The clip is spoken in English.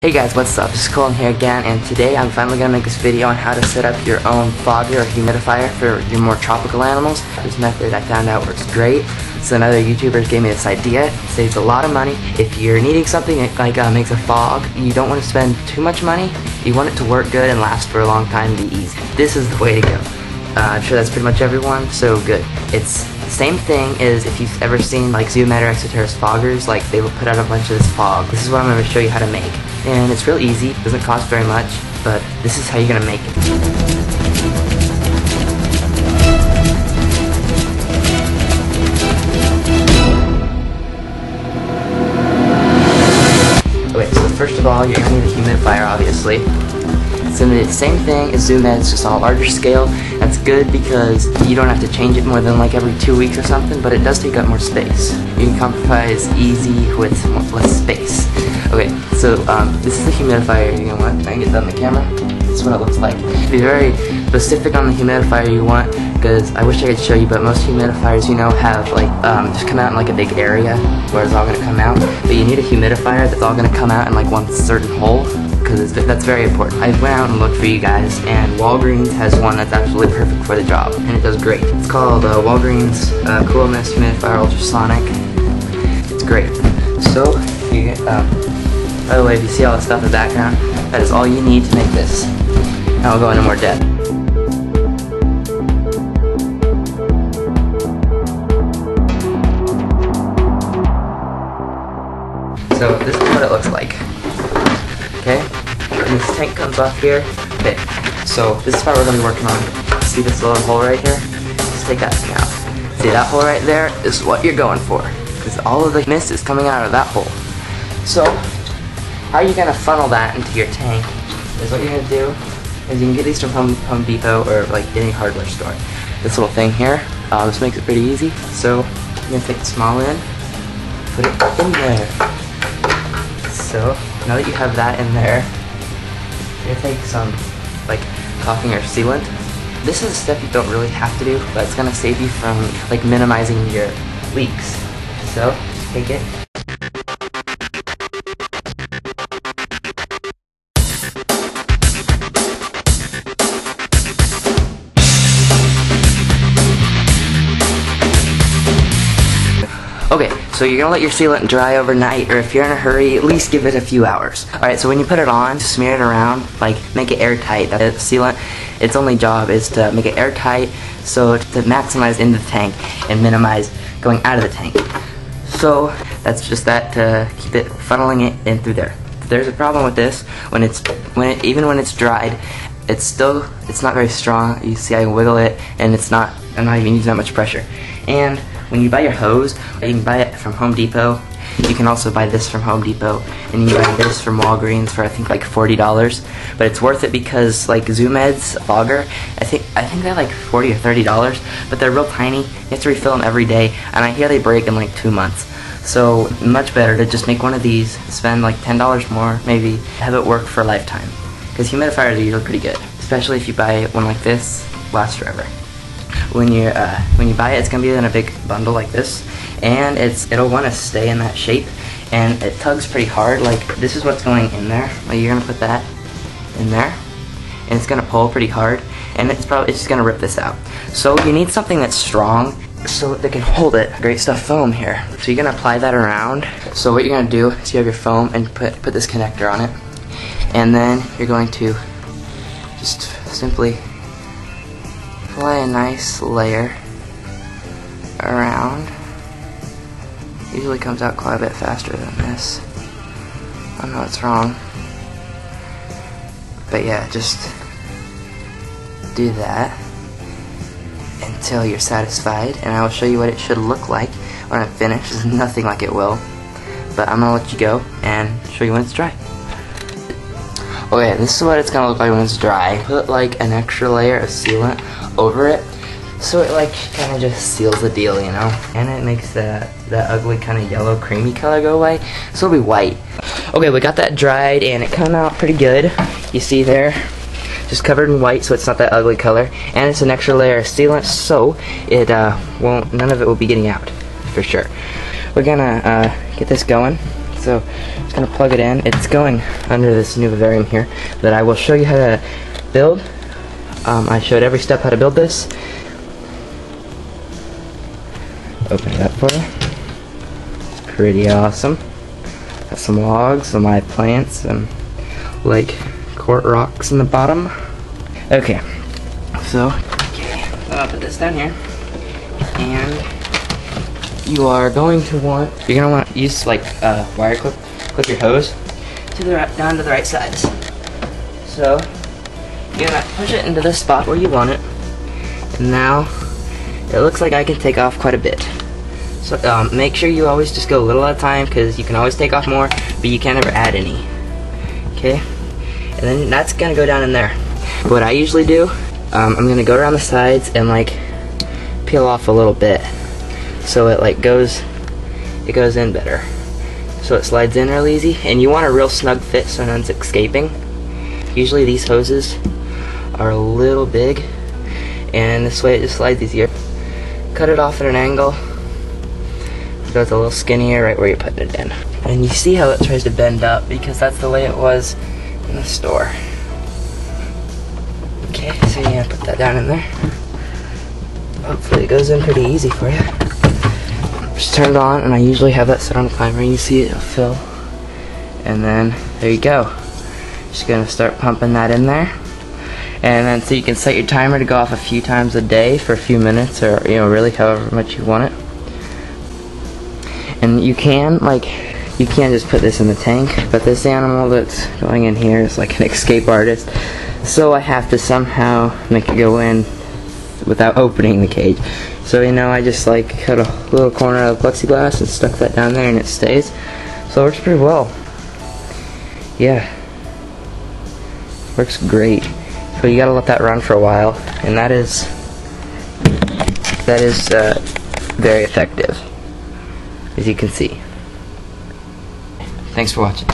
Hey guys, what's up? This is Colin here again, and today I'm finally going to make this video on how to set up your own fogger or humidifier for your more tropical animals. This method I found out works great, so another YouTuber gave me this idea. It saves a lot of money. If you're needing something that makes a fog, you don't want to spend too much money. You want it to work good and last for a long time and be easy. This is the way to go. I'm sure that's pretty much everyone, so good. It's the same thing as if you've ever seen like Zoom or Herps foggers, like they will put out a bunch of this fog. This is what I'm going to show you how to make. And it's real easy, doesn't cost very much, but this is how you're going to make it. Okay, so first of all, you're going to need a humidifier, obviously. It's going to be the same thing as Zoom Ed's, just on a larger scale. That's good because you don't have to change it more than like every 2 weeks or something, but it does take up more space. You can compromise easy with less space. Okay, so this is the humidifier you're going to want. I can get that on the camera. This is what it looks like. Be very specific on the humidifier you want, because I wish I could show you, but most humidifiers, you know, have like just come out in like a big area where it's all going to come out. But you need a humidifier that's all going to come out in like one certain hole, because that's very important. I went out and looked for you guys, and Walgreens has one that's absolutely perfect for the job, and it does great. It's called Walgreens Cool Mist Humidifier Ultrasonic. It's great. So you get, by the way, if you see all the stuff in the background, that is all you need to make this. Now we'll go into more depth. So this is what it looks like. Okay? And this tank comes off here. Okay, so this is what we're going to be working on. See this little hole right here? Just take that thing out. See that hole right there is what you're going for, because all of the mist is coming out of that hole. So, how are you going to funnel that into your tank is what you're going to do is you can get these from Home Depot or like any hardware store. This little thing here, this makes it pretty easy. So, you're going to take the small end, put it in there. So, now that you have that in there, you're going to take some like caulking or sealant. This is a step you don't really have to do, but it's going to save you from like minimizing your leaks. So, just take it. Okay, so you're gonna let your sealant dry overnight, or if you're in a hurry, at least give it a few hours. Alright, so when you put it on, smear it around, like make it airtight. That sealant, its only job is to make it airtight, so to maximize into the tank and minimize going out of the tank. So that's just that, to keep it funneling it in through there. If there's a problem with this, even when it's dried, it's not very strong. You see I wiggle it, and I'm not even using that much pressure. And when you buy your hose, you can buy it from Home Depot. You can also buy this from Home Depot, and you can buy this from Walgreens for I think like $40. But it's worth it because like Zoom Ed's fogger, I think they're like $40 or $30, but they're real tiny. You have to refill them every day, and I hear they break in like 2 months. So much better to just make one of these, spend like $10 more, maybe have it work for a lifetime. Because humidifiers are usually pretty good, especially if you buy one like this, lasts forever. When you buy it, it's gonna be in a big bundle like this, and it'll want to stay in that shape, and it tugs pretty hard. Like this is what's going in there. Like you're gonna put that in there, and it's gonna pull pretty hard, and it's just gonna rip this out. So you need something that's strong, so that can hold it. Great stuff, foam here. So you're gonna apply that around. So what you're gonna do is you have your foam and put this connector on it, and then you're going to just simply apply a nice layer around. Usually comes out quite a bit faster than this. I don't know what's wrong. But yeah, just do that until you're satisfied, and I will show you what it should look like when I'm finished. It's nothing like it will, but I'm gonna let you go and show you when it's dry. Okay, this is what it's gonna look like when it's dry. Put like an extra layer of sealant over it, so it like kind of just seals the deal, you know? And it makes that ugly kind of yellow creamy color go away, so it'll be white. Okay, we got that dried, and it came out pretty good. You see there, just covered in white, so it's not that ugly color. And it's an extra layer of sealant, so it none of it will be getting out, for sure. We're gonna get this going. So I'm just gonna plug it in. It's going under this new vivarium here that I will show you how to build. I showed every step how to build this. Open it up for you. It's pretty awesome. Got some logs, some live plants, some like quart rocks in the bottom. Okay, so I'll put this down here, and you are going to want, you're gonna want to use like a wire clip your hose to the down to the right size. So you're gonna push it into the spot where you want it, and now it looks like I can take off quite a bit. So make sure you always just go a little at a time, because you can always take off more, but you can't ever add any. Okay, and then that's gonna go down in there. What I usually do, I'm gonna go around the sides and like peel off a little bit, so it like goes in better, so it slides in real easy. And you want a real snug fit so none's escaping. Usually these hoses are a little big, and this way it just slides easier. Cut it off at an angle so it's a little skinnier right where you're putting it in. And you see how it tries to bend up, because that's the way it was in the store. Okay, so you're gonna put that down in there. Hopefully it goes in pretty easy for you. Just turn it on, and I usually have that set on a timer. You see it'll fill, and then there you go. Just gonna start pumping that in there, and then so you can set your timer to go off a few times a day for a few minutes, or really however much you want it. And you can just put this in the tank, but this animal that's going in here is like an escape artist, so I have to somehow make it go in without opening the cage. So I just like cut a little corner of the plexiglass and stuck that down there, and it stays. So it works pretty well. Yeah, works great. So you gotta let that run for a while, and that is very effective, as you can see. Thanks for watching.